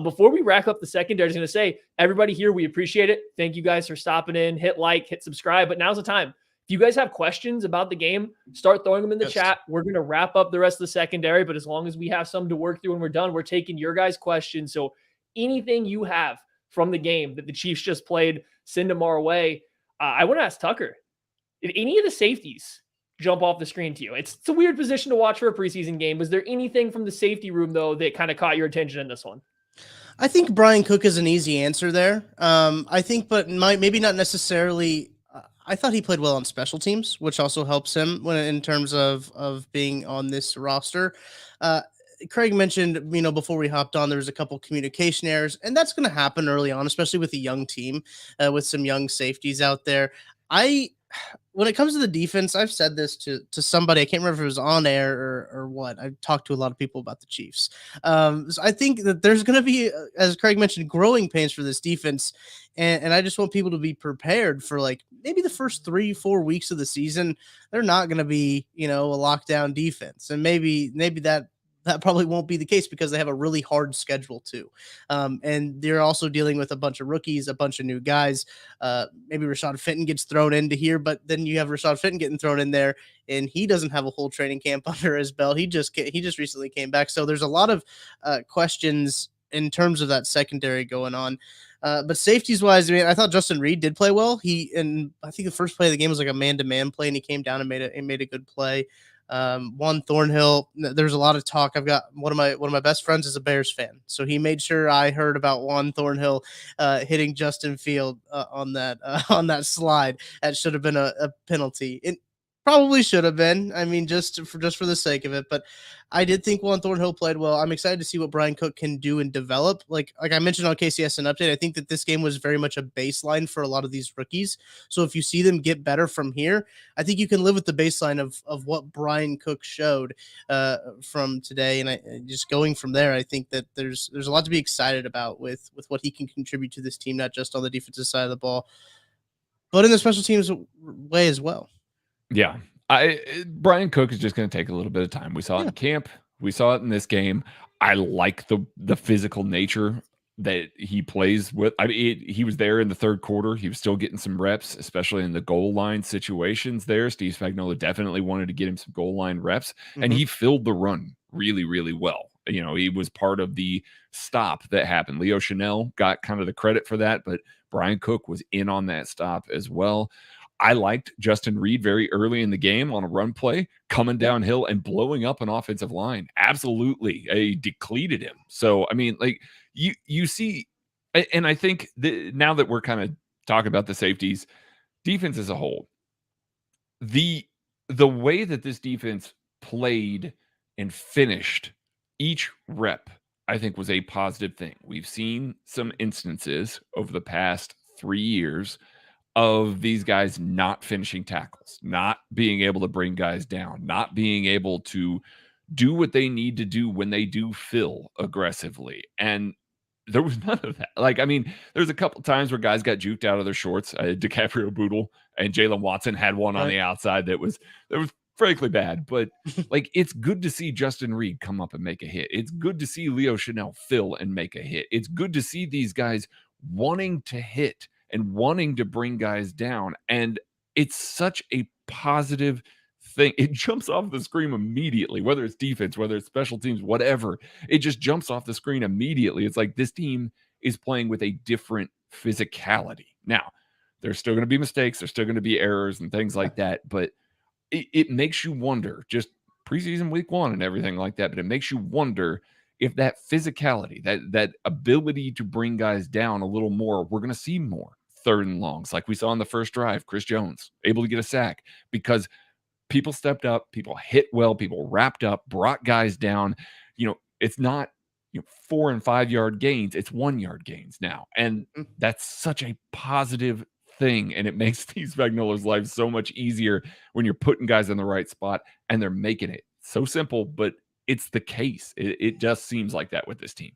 Before we rack up the secondary, I was going to say, everybody here, we appreciate it. Thank you guys for stopping in. Hit like, hit subscribe. But now's the time. If you guys have questions about the game, start throwing them in the chat. We're going to wrap up the rest of the secondary, but as long as we have some to work through when we're done, we're taking your guys' questions. So anything you have from the game that the Chiefs just played, send them our way. I want to ask Tucker, did any of the safeties jump off the screen to you? It's a weird position to watch for a preseason game. Was there anything from the safety room, though, that kind of caught your attention in this one? I think Brian Cook is an easy answer there. I think, but maybe not necessarily. I thought he played well on special teams, which also helps him in terms of being on this roster. Craig mentioned, before we hopped on, there was a couple communication errors, and that's going to happen early on, especially with a young team, with some young safeties out there. When it comes to the defense, I've said this to somebody, I can't remember if it was on air or what. I've talked to a lot of people about the Chiefs. So I think that there's going to be, as Craig mentioned, growing pains for this defense. And I just want people to be prepared for maybe the first 3-4 weeks of the season. They're not going to be, a lockdown defense. And maybe that that probably won't be the case because they have a really hard schedule too. And they're also dealing with a bunch of rookies, a bunch of new guys. Maybe Rashad Fenton gets thrown into here, but then you have Rashad Fenton getting thrown in there, and he doesn't have a whole training camp under his belt. He just recently came back. So there's a lot of questions in terms of that secondary going on. But safeties wise, I mean, I thought Justin Reed did play well. I think the first play of the game was like a man-to-man play, and he came down and made a good play. Juan Thornhill, there's a lot of talk. I've got one of my best friends is a Bears fan, so he made sure I heard about Juan Thornhill hitting Justin Field on that slide. That should have been a penalty. It probably should have been. I mean, just for the sake of it. But I did think Juan Thornhill played well. I'm excited to see what Brian Cook can do and develop. Like I mentioned on KCSN Update, I think that this game was very much a baseline for a lot of these rookies. So if you see them get better from here, I think you can live with the baseline of what Brian Cook showed from today. And just going from there, I think that there's a lot to be excited about with what he can contribute to this team, not just on the defensive side of the ball, but in the special teams way as well. Yeah. Brian Cook is just going to take a little bit of time. We saw it in camp. We saw it in this game. I like the physical nature that he plays with. I mean, he was there in the third quarter. He was still getting some reps, especially in the goal line situations there. Steve Spagnuolo definitely wanted to get him some goal line reps, and he filled the run really, really well. You know, he was part of the stop that happened. Leo Chanel got kind of the credit for that, but Brian Cook was in on that stop as well. I liked Justin Reed very early in the game on a run play, coming downhill and blowing up an offensive line. Absolutely. He depleted him. So, I mean, like you see, and I think now that we're kind of talking about the safeties, defense as a whole, the way that this defense played and finished each rep, I think was a positive thing. We've seen some instances over the past 3 years of these guys not finishing tackles, not being able to bring guys down, not being able to do what they need to do when they do fill aggressively. And there was none of that. Like, I mean, there's a couple times where guys got juked out of their shorts. DiCaprio Boodle and Jalen Watson had one on the outside that was frankly bad. But like, it's good to see Justin Reed come up and make a hit. It's good to see Leo Chanel fill and make a hit. It's good to see these guys wanting to hit and wanting to bring guys down. And it's such a positive thing. It jumps off the screen immediately, whether it's defense, whether it's special teams, whatever. It just jumps off the screen immediately. It's like this team is playing with a different physicality. Now, there's still going to be mistakes. There's still going to be errors and things like that. But it makes you wonder, just preseason week 1 and everything like that. But it makes you wonder if that physicality, that ability to bring guys down a little more, we're going to see more third and longs, like we saw in the first drive. Chris Jones able to get a sack because people stepped up, people hit well, people wrapped up, brought guys down. You know, it's not 4 and 5 yard gains, it's 1 yard gains now, and that's such a positive thing, and it makes Steve Spagnuolo's life so much easier when you're putting guys in the right spot and they're making it. So simple, but it's the case. It just seems like that with this team.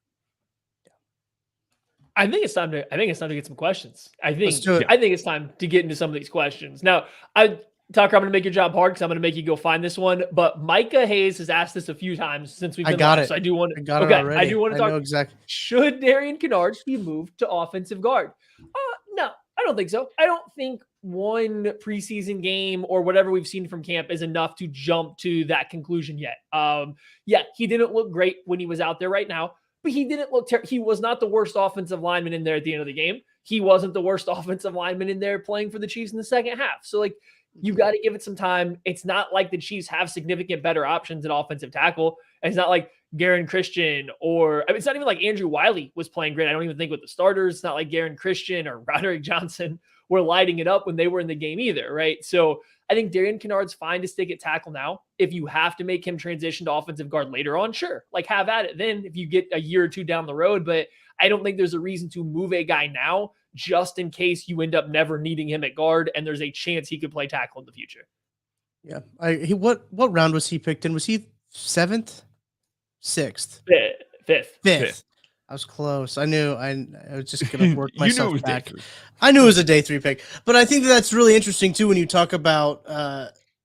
I think it's time to get some questions. I think it's time to get into some of these questions. Now, Tucker, I'm going to make your job hard because I'm going to make you go find this one. But Micah Hayes has asked this a few times since we've been live, so I do want to talk. I know exactly. Should Darion Canards be moved to offensive guard? No, I don't think so. I don't think one preseason game or whatever we've seen from camp is enough to jump to that conclusion yet. He didn't look great when he was out there right now. But he didn't look he was not the worst offensive lineman in there at the end of the game. He wasn't the worst offensive lineman in there playing for the Chiefs in the second half. So, like, you got to give it some time. It's not like the Chiefs have significant better options at offensive tackle. And it's not like Garen Christian it's not even like Andrew Wiley was playing great. I don't even think with the starters. It's not like Garen Christian or Roderick Johnson were lighting it up when they were in the game either, right? So I think Darion Canard's fine to stick at tackle now. If you have to make him transition to offensive guard later on, sure. Like, have at it then if you get a year or two down the road. But I don't think there's a reason to move a guy now just in case you end up never needing him at guard and there's a chance he could play tackle in the future. Yeah. What round was he picked in? Was he 7th? 6th? 5th. I was close. I knew I was just going to work myself back. Day 3. I knew it was a day 3 pick, but I think that's really interesting too when you talk about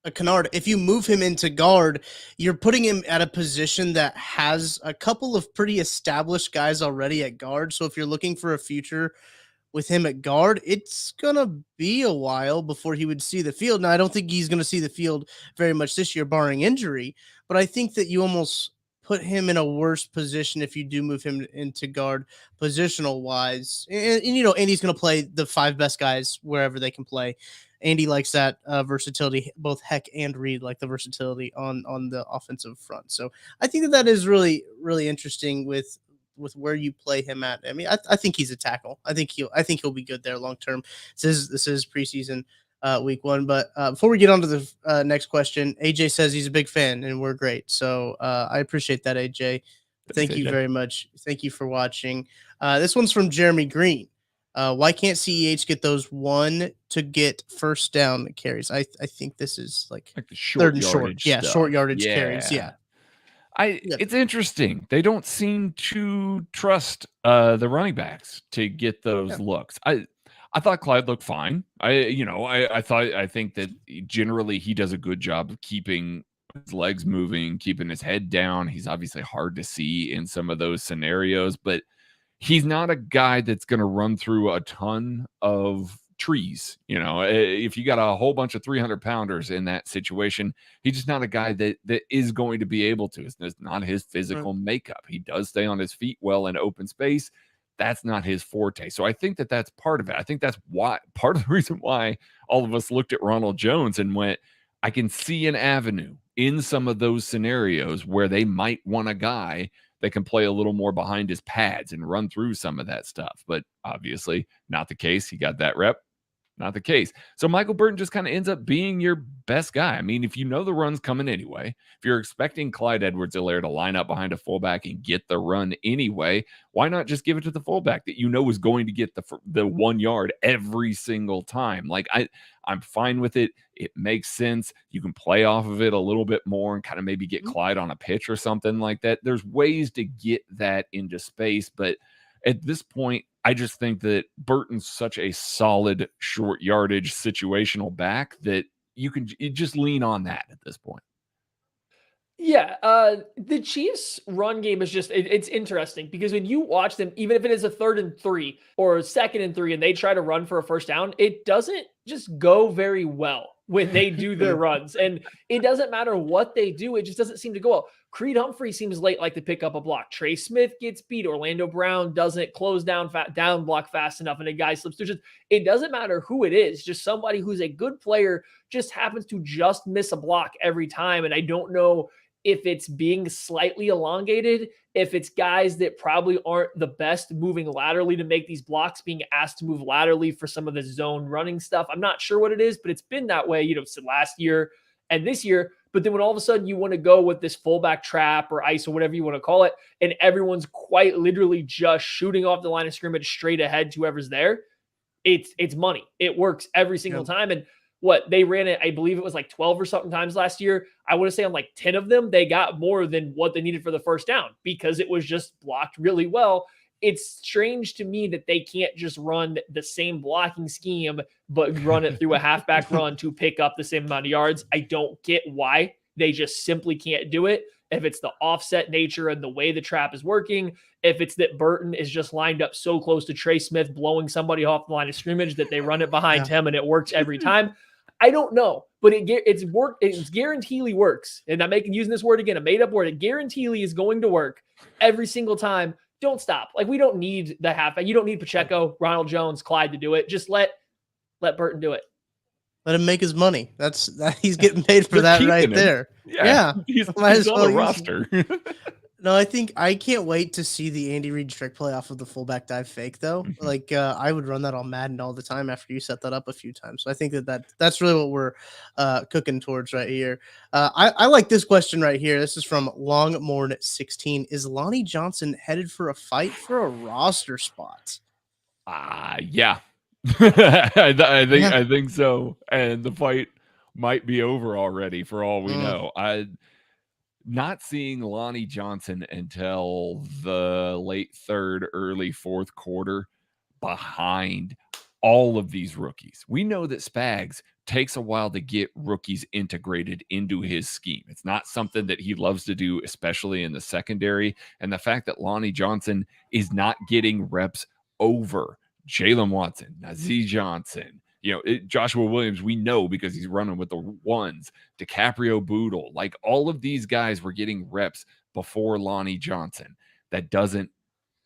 a Canard, if you move him into guard, you're putting him at a position that has a couple of pretty established guys already at guard. So if you're looking for a future with him at guard, it's going to be a while before he would see the field. Now, I don't think he's going to see the field very much this year, barring injury, but I think that you almost put him in a worse position if you do move him into guard positional wise. And you know, Andy's going to play the 5 best guys wherever they can play. Andy likes that versatility. Both Heck and Reed like the versatility on the offensive front. So I think that is really, really interesting with where you play him at. I mean, I think he's a tackle. I think he'll be good there long term. This is preseason week 1. But before we get on to the next question, AJ says he's a big fan and we're great. So I appreciate that, AJ. Thank you very much. Thank you for watching. This one's from Jeremy Green. Why can't CEH get those 1 to get first down carries? I think this is like the third and short. Yeah, stuff. short yardage carries. Yeah. It's interesting. They don't seem to trust the running backs to get those looks. I thought Clyde looked fine. I think that generally he does a good job of keeping his legs moving, keeping his head down. He's obviously hard to see in some of those scenarios, but he's not a guy that's going to run through a ton of trees. If you got a whole bunch of 300-pounders in that situation, he's just not a guy that is going to be able to. It's not his physical makeup. He does stay on his feet well in open space. That's not his forte. So I think that that's part of it. I think that's why part of the reason why all of us looked at Ronald Jones and went, I can see an avenue in some of those scenarios where they might want a guy that can play a little more behind his pads and run through some of that stuff. But obviously not the case. He got that rep. Not the case. So Michael Burton just kind of ends up being your best guy. I mean, if you know the run's coming anyway, if you're expecting Clyde Edwards-Helaire to line up behind a fullback and get the run anyway, why not just give it to the fullback that you know is going to get the 1 yard every single time? Like I'm fine with it. It makes sense. You can play off of it a little bit more and kind of maybe get Clyde on a pitch or something like that. There's ways to get that into space, but at this point, I just think that Burton's such a solid short yardage situational back that you just lean on that at this point. Yeah, the Chiefs' run game is just it's interesting because when you watch them, even if it is a 3rd and 3 or a 2nd and 3 and they try to run for a first down, it doesn't just go very well when they do their runs. And it doesn't matter what they do, it just doesn't seem to go well. Creed Humphrey seems late like to pick up a block. Trey Smith gets beat. Orlando Brown doesn't close down block fast enough and a guy slips through. It doesn't matter who it is, just somebody who's a good player just happens to just miss a block every time. And I don't know if it's being slightly elongated, if it's guys that probably aren't the best moving laterally to make these blocks, being asked to move laterally for some of the zone running stuff. I'm not sure what it is, but it's been that way, so last year and this year. But then when all of a sudden you want to go with this fullback trap or ice or whatever you want to call it, and everyone's quite literally just shooting off the line of scrimmage straight ahead to whoever's there, it's money. It works every single time. And what they ran it, I believe it was like 12 or something times last year. I want to say on like 10 of them, they got more than what they needed for the first down because it was just blocked really well. It's strange to me that they can't just run the same blocking scheme, but run it through a halfback run to pick up the same amount of yards. I don't get why they just simply can't do it. If it's the offset nature and the way the trap is working, if it's that Burton is just lined up so close to Trey Smith, blowing somebody off the line of scrimmage that they run it behind him and it works every time. I don't know, but it's guaranteedly works. And I'm using this word again, a made up word. It guaranteedly is going to work every single time. Don't stop. Like, we don't need the halfback. You don't need Pacheco, Ronald Jones, Clyde to do it. Just let Burton do it. Let him make his money. He's getting paid for that right there. Yeah. He's on the roster. No, I can't wait to see the Andy Reid trick play off of the fullback dive fake, though. Like, I would run that on Madden all the time after you set that up a few times. So I think that's really what we're cooking towards right here. I like this question right here. This is from Longmorn16. Is Lonnie Johnson headed for a fight for a roster spot? Yeah. I think so. And the fight might be over already for all we know. Not seeing Lonnie Johnson until the late 3rd, early 4th quarter behind all of these rookies. We know that Spags takes a while to get rookies integrated into his scheme. It's not something that he loves to do, especially in the secondary. And the fact that Lonnie Johnson is not getting reps over Jalen Watson, Najee Johnson, Joshua Williams, we know because he's running with the ones, DiCaprio Boodle, like all of these guys were getting reps before Lonnie Johnson. That doesn't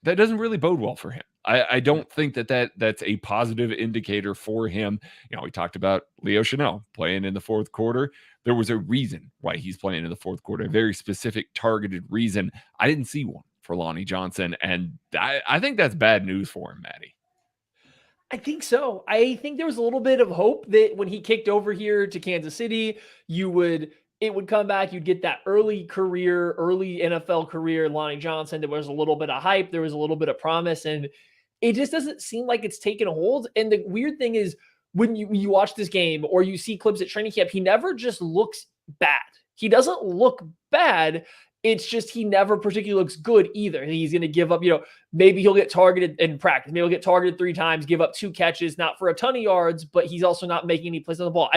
really bode well for him. I don't think that's a positive indicator for him. We talked about Leo Chanel playing in the fourth quarter. There was a reason why he's playing in the fourth quarter, a very specific targeted reason. I didn't see one for Lonnie Johnson, and I think that's bad news for him, Maddie. I think so. I think there was a little bit of hope that when he kicked over here to Kansas City, it would come back. You'd get that early NFL career, Lonnie Johnson. There was a little bit of hype. There was a little bit of promise, and it just doesn't seem like it's taken a hold. And the weird thing is when you watch this game or you see clips at training camp, he never just looks bad. He doesn't look bad. It's just he never particularly looks good either. He's going to give up, maybe he'll get targeted in practice. Maybe he'll get targeted 3 times, give up 2 catches, not for a ton of yards, but he's also not making any plays on the ball.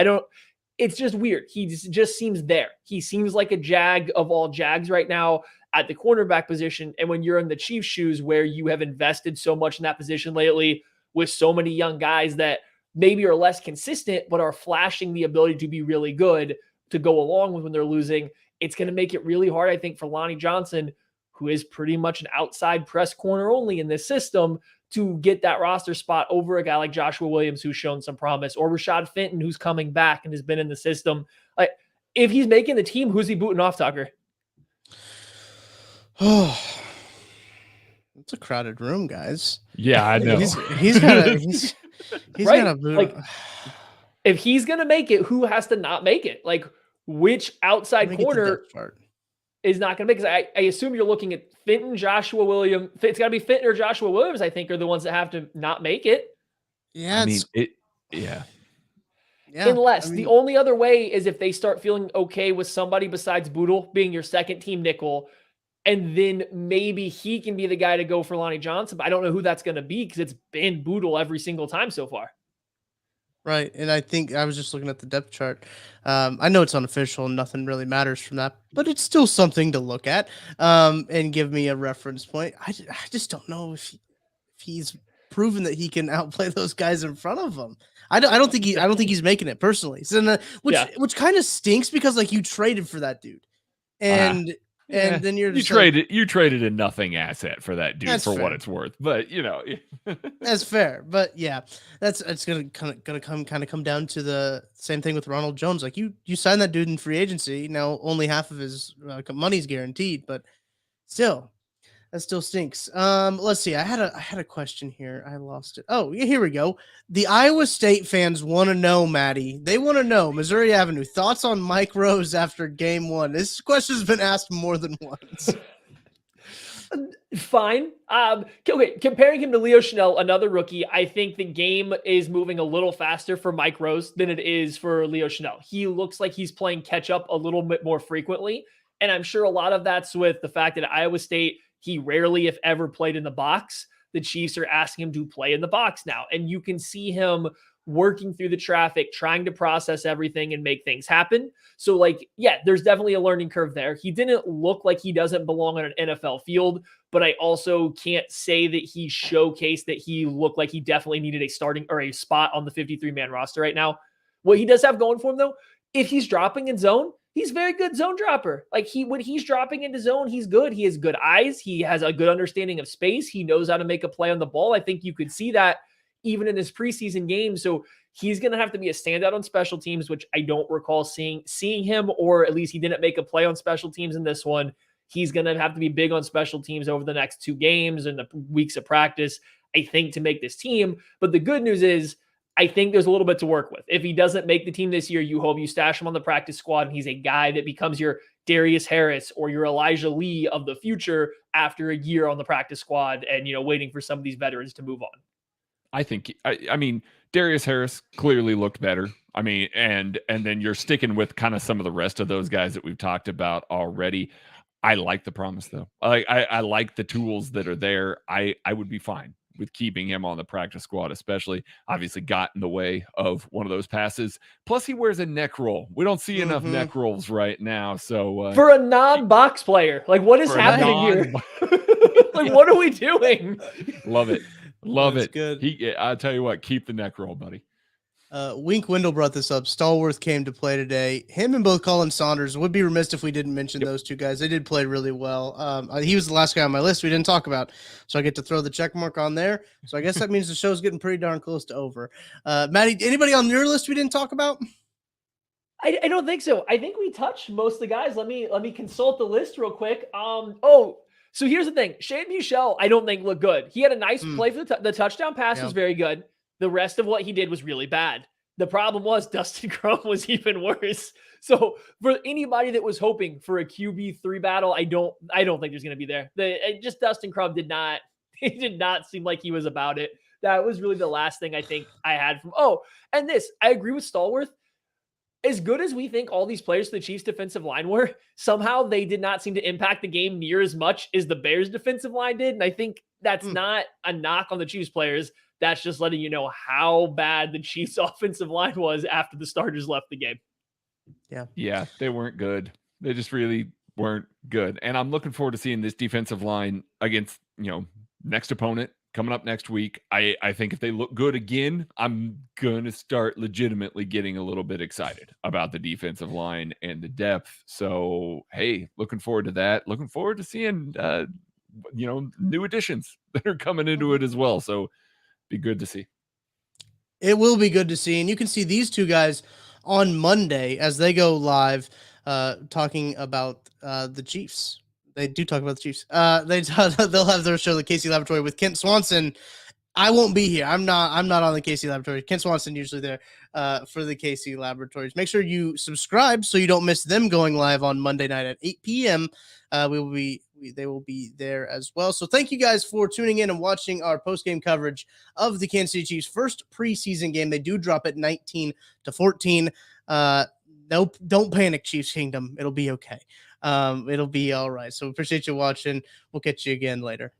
It's just weird. He just seems there. He seems like a Jag of all Jags right now at the cornerback position. And when you're in the Chiefs' shoes where you have invested so much in that position lately with so many young guys that maybe are less consistent, but are flashing the ability to be really good to go along with when they're losing, it's going to make it really hard, I think, for Lonnie Johnson, who is pretty much an outside press corner only in this system, to get that roster spot over a guy like Joshua Williams, who's shown some promise, or Rashad Fenton, who's coming back and has been in the system. Like, if he's making the team, who's he booting off, Tucker? Oh, it's a crowded room, guys. Yeah, I know. He's got right? got a boot. Like, if he's going to make it, who has to not make it? Like, which outside corner is not going to make it? I assume you're looking at Fenton, Joshua Williams. It's got to be Fenton or Joshua Williams, I think, are the ones that have to not make it. Yeah. Yeah. Unless the only other way is if they start feeling okay with somebody besides Boodle being your second team nickel, and then maybe he can be the guy to go for Lonnie Johnson. But I don't know who that's going to be because it's been Boodle every single time so far. Right. And I think I was just looking at the depth chart. I know it's unofficial and nothing really matters from that, but it's still something to look at and give me a reference point. I just don't know if he's proven that he can outplay those guys in front of him. I don't think he's making it personally. So which kind of stinks because like you traded for that dude. And then you traded a nothing asset for that dude for fair. what it's worth, but that's fair. But yeah, it's gonna come down to the same thing with Ronald Jones. Like you signed that dude in free agency. Now only half of his money's guaranteed, but still, that still stinks. Let's see. I had a question here. I lost it. Oh, yeah, here we go. The Iowa State fans want to know, Maddie. They want to know, Missouri Avenue, thoughts on Mike Rose after game 1. This question's been asked more than once. Fine. Okay, comparing him to Leo Chanel, another rookie, I think the game is moving a little faster for Mike Rose than it is for Leo Chanel. He looks like he's playing catch up a little bit more frequently, and I'm sure a lot of that's with the fact that at Iowa State, he rarely, if ever, played in the box. The Chiefs are asking him to play in the box now, and you can see him working through the traffic, trying to process everything and make things happen. So, like, yeah, there's definitely a learning curve there. He didn't look like he doesn't belong on an NFL field, but I also can't say that he showcased that he looked like he definitely needed a starting or a spot on the 53-man roster right now. What he does have going for him, though, if he's dropping in zone, he's a very good zone dropper. Like when he's dropping into zone, he's good. He has good eyes. He has a good understanding of space. He knows how to make a play on the ball. I think you could see that even in his preseason game. So he's going to have to be a standout on special teams, which I don't recall seeing him, or at least he didn't make a play on special teams in this one. He's going to have to be big on special teams over the next 2 games and the weeks of practice, I think, to make this team. But the good news is, I think there's a little bit to work with. If he doesn't make the team this year, you hope you stash him on the practice squad and he's a guy that becomes your Darius Harris or your Elijah Lee of the future after a year on the practice squad and, waiting for some of these veterans to move on. I mean, Darius Harris clearly looked better. I mean, and then you're sticking with kind of some of the rest of those guys that we've talked about already. I like the promise though. I like the tools that are there. I would be fine with keeping him on the practice squad, especially. Obviously got in the way of one of those passes. Plus, he wears a neck roll. We don't see enough neck rolls right now. So for a non-box player, like what is happening here? Like, what are we doing? Love it. Love That's it. good. I'll tell you what, keep the neck roll, buddy. Wink Wendell brought this up. Stallworth came to play today. Him and both Colin Saunders. Would be remiss if we didn't mention those two guys. They did play really well. He was the last guy on my list we didn't talk about, so I get to throw the check mark on there. So I guess that means the show's getting pretty darn close to over. Maddie, anybody on your list we didn't talk about? I don't think so. I think we touched most of the guys. Let me consult the list real quick. So here's the thing. Shane Buechele, I don't think looked good. He had a nice play for the touchdown pass was very good. The rest of what he did was really bad. The problem was Dustin Crum was even worse. So for anybody that was hoping for a QB3 battle, I don't think there's going to be there. Just Dustin Crum did not seem like he was about it. That was really the last thing I think I had from. And this, I agree with Stallworth. As good as we think all these players to the Chiefs defensive line were, somehow they did not seem to impact the game near as much as the Bears defensive line did. And I think that's not a knock on the Chiefs players. That's just letting you know how bad the Chiefs offensive line was after the starters left the game. Yeah, they weren't good. They just really weren't good. And I'm looking forward to seeing this defensive line against, next opponent coming up next week. I think if they look good again, I'm going to start legitimately getting a little bit excited about the defensive line and the depth. So, hey, looking forward to that. Looking forward to seeing, new additions that are coming into it as well. So, be good to see. It will be good to see. And you can see these two guys on Monday as they go live talking about the Chiefs. They do talk about the Chiefs. They'll have their show, the Casey Laboratory, with Kent Swanson. I won't be here. I'm not on the Casey Laboratory. Kent Swanson usually there for the Casey Laboratories. Make sure you subscribe so you don't miss them going live on Monday night at 8 p.m. They will be there as well. So thank you guys for tuning in and watching our post-game coverage of the Kansas City Chiefs' first preseason game. They do drop at 19-14. Nope, don't panic, Chiefs Kingdom. It'll be okay. It'll be all right. So appreciate you watching. We'll catch you again later.